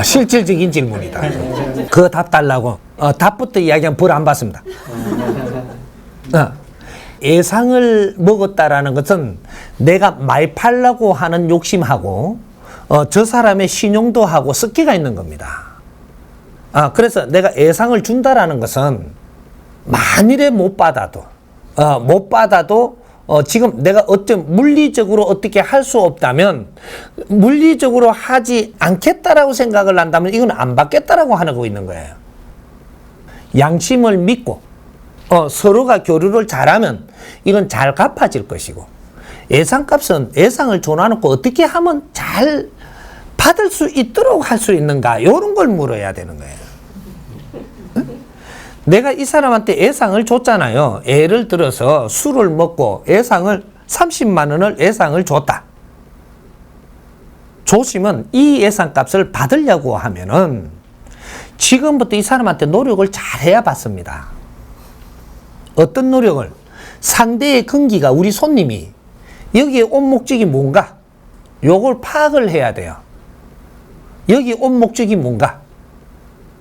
실질적인 질문이다. 그 답 달라고. 답부터 이야기하면 벌 안 받습니다. 예상을 먹었다라는 것은 내가 말 팔라고 하는 욕심하고 저 사람의 신용도하고 섞이가 있는 겁니다. 그래서 내가 예상을 준다라는 것은 만일에 못 받아도 지금 내가 어떤 물리적으로 어떻게 할 수 없다면 물리적으로 하지 않겠다라고 생각을 한다면 이건 안 받겠다라고 하고 있는 거예요. 양심을 믿고 서로가 교류를 잘하면 이건 잘 갚아질 것이고, 예상값은 예상을 줘놔놓고 어떻게 하면 잘 받을 수 있도록 할 수 있는가, 이런 걸 물어야 되는 거예요. 내가 이 사람한테 예상을 줬잖아요. 예를 들어서 술을 먹고 예상을 30만 원을 예상을 줬다. 줬으면 이 예상값을 받으려고 하면은 지금부터 이 사람한테 노력을 잘 해야 받습니다. 어떤 노력을? 상대의 근기가, 우리 손님이 여기에 온 목적이 뭔가, 요걸 파악을 해야 돼요. 여기 온 목적이 뭔가?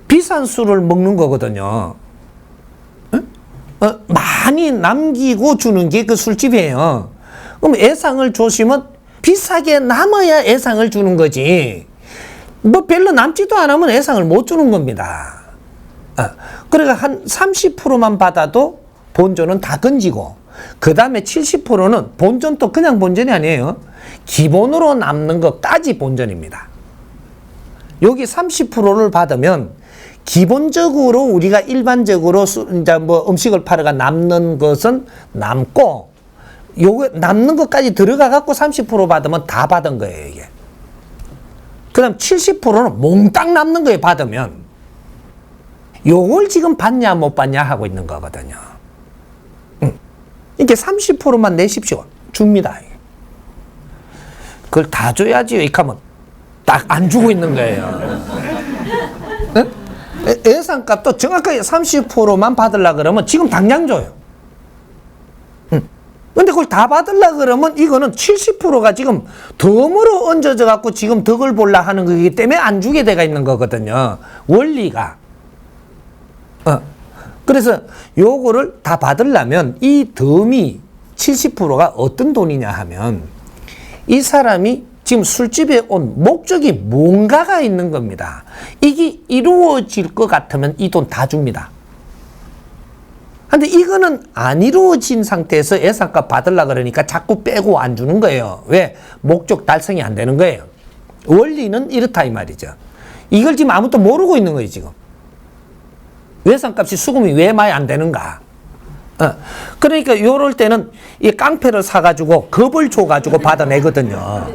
비싼 술을 먹는 거거든요. 많이 남기고 주는 게 그 술집이에요. 그럼 예상을 주시면 비싸게 남아야 예상을 주는 거지. 뭐 별로 남지도 않으면 예상을 못 주는 겁니다. 그러니까 한 30%만 받아도 본전은 다 건지고, 그 다음에 70%는 본전도 그냥 본전이 아니에요. 기본으로 남는 것까지 본전입니다. 여기 30%를 받으면 기본적으로 우리가 일반적으로 이제 뭐 음식을 팔아가 남는 것은 남고, 요거 남는 것까지 들어가 갖고 30% 받으면 다 받은 거예요, 이게. 그 다음 70%는 몽땅 남는 거에 받으면 요걸 지금 받냐 못 받냐 하고 있는 거거든요. 이렇게 30%만 내십시오. 줍니다. 그걸 다 줘야지요. 이렇게 하면 딱 안 주고 있는 거예요. 예상값도 정확하게 30%만 받으려고 그러면 지금 당장 줘요. 근데 그걸 다 받으려고 그러면 이거는 70%가 지금 덤으로 얹어져 갖고 지금 덕을 볼라 하는 거기 때문에 안 주게 돼가 있는 거거든요. 원리가. 그래서 요거를 다 받으려면 이 덤이 70%가 어떤 돈이냐 하면 이 사람이 지금 술집에 온 목적이 뭔가가 있는 겁니다. 이게 이루어질 것 같으면 이 돈 다 줍니다. 근데 이거는 안 이루어진 상태에서 예상값 받으려고 그러니까 자꾸 빼고 안 주는 거예요. 왜? 목적 달성이 안 되는 거예요. 원리는 이렇다 이 말이죠. 이걸 지금 아무도 모르고 있는 거예요, 지금. 예상값이 수금이 왜 많이 안 되는가? 그러니까 요럴 때는 이 깡패를 사가지고 겁을 줘가지고 받아내거든요.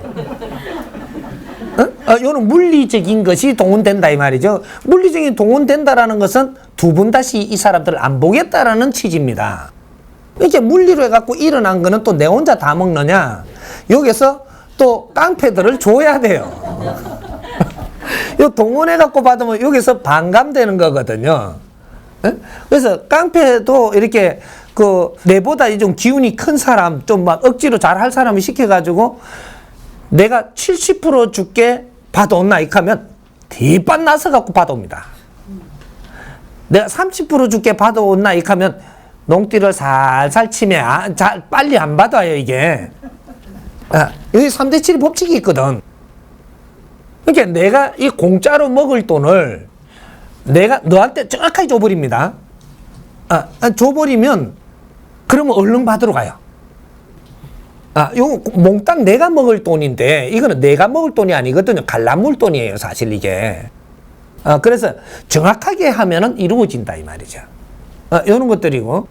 요는 물리적인 것이 동원된다 이 말이죠. 물리적인 동원된다라는 것은 두 번 다시 이 사람들을 안 보겠다라는 취지입니다. 이렇게 물리로 해갖고 일어난 거는 또 내 혼자 다 먹느냐? 여기서 또 깡패들을 줘야 돼요. 요 동원해갖고 받으면 여기서 반감되는 거거든요. 그래서 깡패도 이렇게 내보다 좀 기운이 큰 사람, 좀 막 억지로 잘할 사람을 시켜가지고 내가 70% 줄게 받아온나 이렇게 하면 대반 나서 갖고 받아옵니다. 내가 30% 줄게 받아온나 이렇게 하면 농띠를 살살 치면 빨리 안 받아요, 이게. 여기 3대7 법칙이 있거든. 그러니까 내가 이 공짜로 먹을 돈을 내가 너한테 정확하게 줘버립니다. 줘버리면 그러면 얼른 받으러 가요. 요거 몽땅 내가 먹을 돈인데 이거는 내가 먹을 돈이 아니거든요. 갈라물 돈이에요, 사실 이게. 그래서 정확하게 하면은 이루어진다 이 말이죠. 이런 것들이고,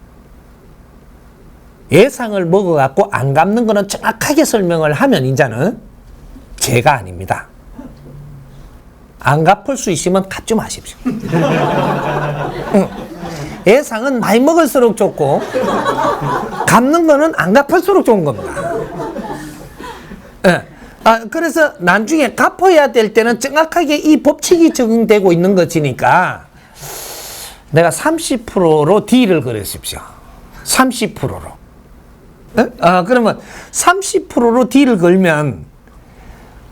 예상을 먹어갖고 안 갚는 거는 정확하게 설명을 하면 이제는 죄가 아닙니다. 안 갚을 수 있으면 갚지 마십시오. 예상은 많이 먹을수록 좋고 갚는 거는 안 갚을수록 좋은 겁니다. 그래서 나중에 갚아야 될 때는 정확하게 이 법칙이 적용되고 있는 것이니까 내가 30%로 딜을 걸으십시오. 30%로. 그러면 30%로 딜을 걸면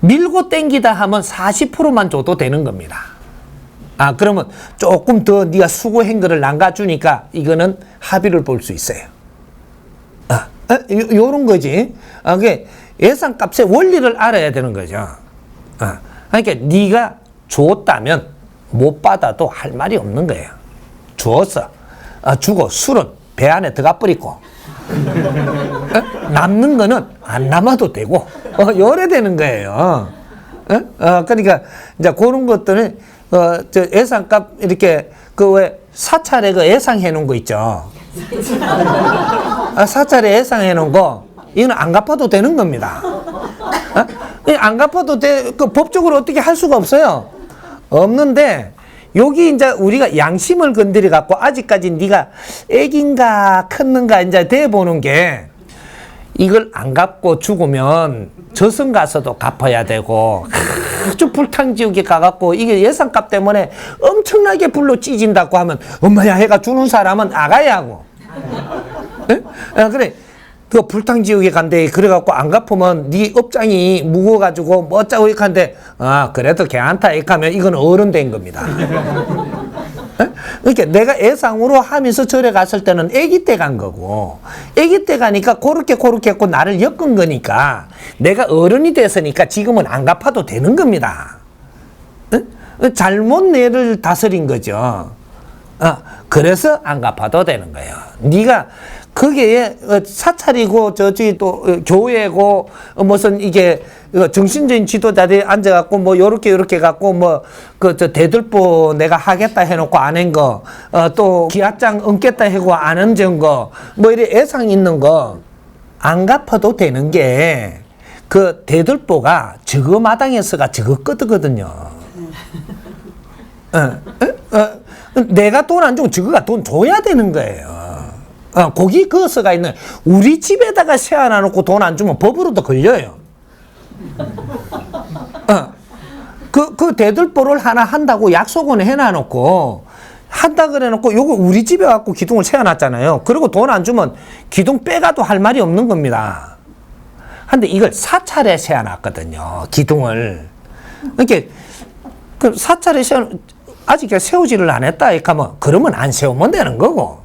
밀고 땡기다 하면 40%만 줘도 되는 겁니다. 그러면 조금 더 네가 수고한 거를 남겨주니까 이거는 합의를 볼 수 있어요. 요런 거지. 그게 예상값의 원리를 알아야 되는 거죠. 그러니까 네가 줬다면 못 받아도 할 말이 없는 거예요. 주었어. 주고 술은 배 안에 들어가 버리고 남는 거는 안 남아도 되고 요래 되는 거예요. 그러니까 이제 그런 것들은 저 예상값 이렇게 그 왜 사찰에 그 예상해 놓은 거 있죠. 사찰에 예상해 놓은 거 이거는 안 갚아도 되는 겁니다. 안 갚아도 그 법적으로 어떻게 할 수가 없어요. 없는데 여기 이제 우리가 양심을 건드려 갖고 아직까지 네가 애긴가 컸는가 이제 돼 보는 게 이걸 안 갚고 죽으면 저승 가서도 갚아야 되고 아주 불탕지옥에 가갖고 이게 예상값 때문에 엄청나게 불로 찢진다고 하면 엄마야 해가 주는 사람은 아가야 하고 그래 그 불탕지옥에 간대 그래갖고 안 갚으면 네 업장이 무거워가지고 뭐 어쩌고 이렇게 한데 그래도 괜찮다 이렇게 하면 이건 어른 된 겁니다. 그러니까 내가 예상으로 하면서 절에 갔을 때는 아기 때 간 거고 아기 때 가니까 그렇게 했고 나를 엮은 거니까 내가 어른이 됐으니까 지금은 안 갚아도 되는 겁니다. 잘못 내를 다스린 거죠. 그래서 안 갚아도 되는 거예요. 네가 그게 사찰이고 저기 또 교회고 무슨 이게 정신적인 지도자들이 앉아갖고 뭐 요렇게 갖고 뭐 그 저 대들보 내가 하겠다 해놓고 안 한 거 또 기합장 얹겠다 하고 안 얹은 거 뭐 이래 예상 있는 거 안 갚아도 되는 게 그 대들보가 저거 마당에서가 저거 끄드거든요. 내가 돈 안 주고 저거가 돈 줘야 되는 거예요. 고기 그어서가 있는 우리 집에다가 세워놔놓고 돈 안 주면 법으로도 걸려요. 그 대들보를 하나 한다고 약속은 해놔놓고 한다 그래놓고 요거 우리 집에 갖고 기둥을 세워놨잖아요. 그리고 돈 안 주면 기둥 빼가도 할 말이 없는 겁니다. 근데 이걸 사찰에 세워놨거든요. 기둥을. 그러니까 그 사찰에 아직 세우지를 안 했다 이렇게 하면 그러면 안 세우면 되는 거고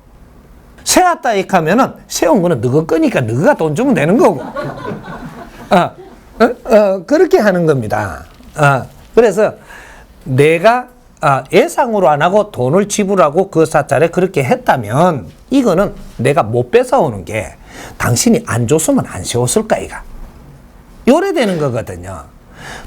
세웠다 이렇게 하면은 세운 거는 너가 거니까 너가 돈 주면 되는 거고 그렇게 하는 겁니다. 그래서 내가 예상으로 안 하고 돈을 지불하고 그 사찰에 그렇게 했다면 이거는 내가 못 뺏어오는 게 당신이 안 줬으면 안 세웠을까 이가 요래 되는 거거든요.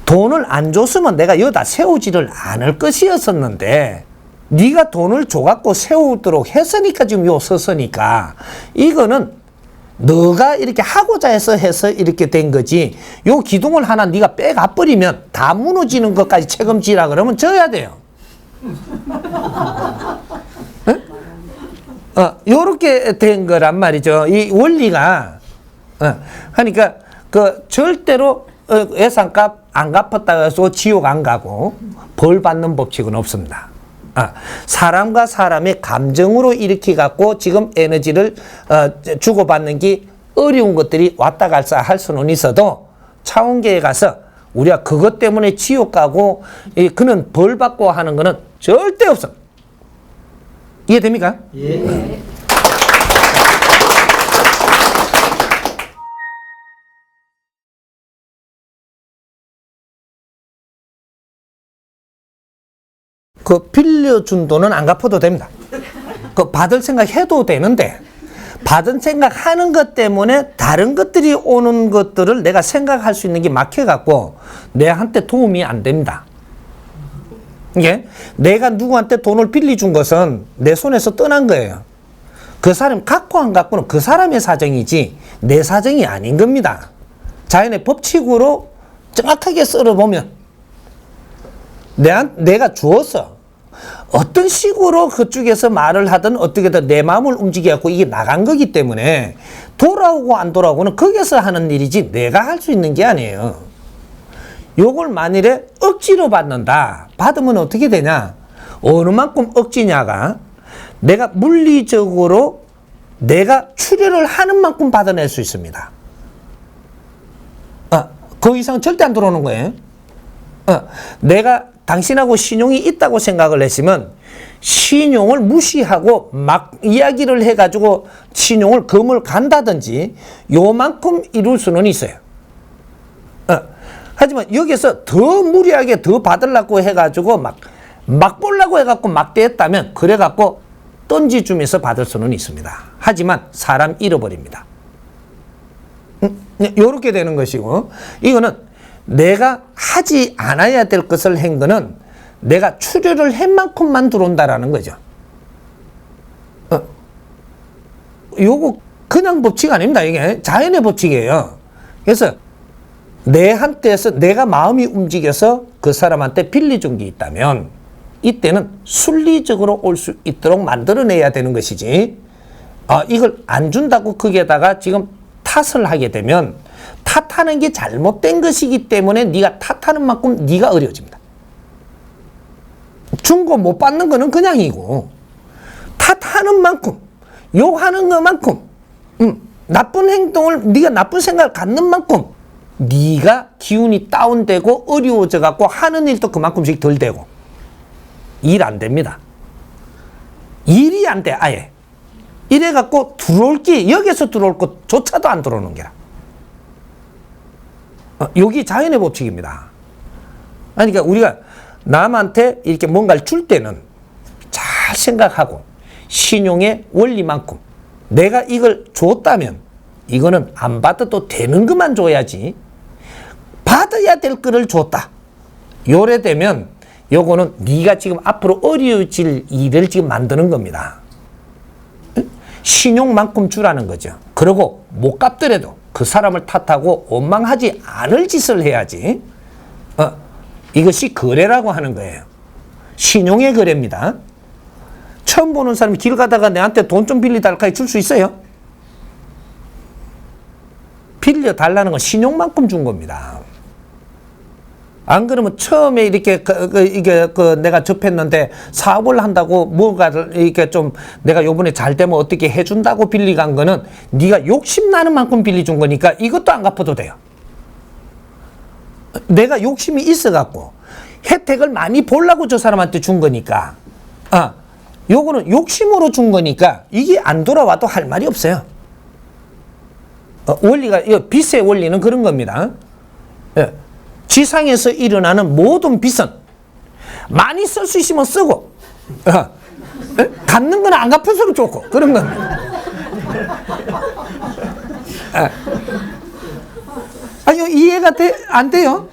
돈을 안 줬으면 내가 여기다 세우지를 않을 것이었었는데 네가 돈을 줘갖고 세우도록 했으니까 지금 요 섰으니까 이거는 너가 이렇게 하고자 해서 이렇게 된 거지. 요 기둥을 하나 네가 빼가 버리면 다 무너지는 것까지 책임지라 그러면 져야 돼요. 요렇게 된 거란 말이죠. 이 원리가 그러니까 그 절대로 예상값 안 갚았다고 해서 지옥 안 가고 벌 받는 법칙은 없습니다. 사람과 사람의 감정으로 일으켜 갖고 지금 에너지를 주고받는 게 어려운 것들이 왔다 갔다 할 수는 있어도 차원계에 가서 우리가 그것 때문에 지옥 가고 그는 벌 받고 하는 거는 절대 없어. 이해됩니까? 예. 그 빌려준 돈은 안 갚아도 됩니다. 그 받을 생각 해도 되는데 받은 생각 하는 것 때문에 다른 것들이 오는 것들을 내가 생각할 수 있는 게 막혀갖고 내한테 도움이 안 됩니다. 이게 내가 누구한테 돈을 빌려준 것은 내 손에서 떠난 거예요. 그 사람 갖고 안 갖고는 그 사람의 사정이지 내 사정이 아닌 겁니다. 자연의 법칙으로 정확하게 썰어보면 내가 주었어. 어떤 식으로 그쪽에서 말을 하든 어떻게든 내 마음을 움직여갖고 이게 나간 거기 때문에 돌아오고 안 돌아오고는 거기서 하는 일이지 내가 할 수 있는 게 아니에요. 요걸 만일에 억지로 받는다. 받으면 어떻게 되냐? 어느 만큼 억지냐가 내가 물리적으로 내가 출혈을 하는 만큼 받아낼 수 있습니다. 그 이상 절대 안 들어오는 거예요. 내가 당신하고 신용이 있다고 생각을 했으면 신용을 무시하고 막 이야기를 해가지고 신용을 금을 간다든지 요만큼 이룰 수는 있어요. 하지만 여기서 더 무리하게 더 받으려고 해가지고 막 보려고 해갖고 막대했다면 그래갖고 던지주면서 받을 수는 있습니다. 하지만 사람 잃어버립니다. 요렇게 되는 것이고, 이거는 내가 하지 않아야 될 것을 한 거는 내가 추려를 한 만큼만 들어온다라는 거죠. 요거 그냥 법칙 아닙니다. 이게 자연의 법칙이에요. 그래서 내한테서 내가 마음이 움직여서 그 사람한테 빌려준 게 있다면 이때는 순리적으로 올 수 있도록 만들어내야 되는 것이지, 이걸 안 준다고 거기에다가 지금 탓을 하게 되면 탓하는 게 잘못된 것이기 때문에 네가 탓하는 만큼 네가 어려워집니다. 준 거 못 받는 거는 그냥이고, 탓하는 만큼, 욕하는 것만큼, 나쁜 행동을, 네가 나쁜 생각을 갖는 만큼 네가 기운이 다운되고 어려워져 갖고 하는 일도 그만큼씩 덜 되고, 일 안 됩니다. 일이 안 돼, 아예. 이래 갖고 들어올 게, 여기서 들어올 것조차도 안 들어오는 게라. 여기 자연의 법칙입니다. 그러니까 우리가 남한테 이렇게 뭔가를 줄 때는 잘 생각하고 신용의 원리만큼 내가 이걸 줬다면 이거는 안 받아도 되는 것만 줘야지, 받아야 될 거를 줬다 요래 되면 요거는 네가 지금 앞으로 어려워질 일을 지금 만드는 겁니다. 신용만큼 주라는 거죠. 그리고 못 갚더라도 그 사람을 탓하고 원망하지 않을 짓을 해야지. 이것이 거래라고 하는 거예요. 신용의 거래입니다. 처음 보는 사람이 길 가다가 내한테 돈 좀 빌려달까 줄 수 있어요? 빌려달라는 건 신용만큼 준 겁니다. 안 그러면 처음에 이렇게 내가 접했는데 사업을 한다고 뭐가를 이렇게 좀 내가 요번에 잘 되면 어떻게 해준다고 빌려간 거는 네가 욕심나는 만큼 빌려준 거니까 이것도 안 갚아도 돼요. 내가 욕심이 있어갖고 혜택을 많이 보려고 저 사람한테 준 거니까, 요거는 욕심으로 준 거니까 이게 안 돌아와도 할 말이 없어요. 원리가, 빚의 원리는 그런 겁니다. 예. 지상에서 일어나는 모든 빚은 많이 쓸 수 있으면 쓰고, 갚는 건 안 갚을수록 좋고, 그런 겁니다. 아니, 이해가 안 돼요?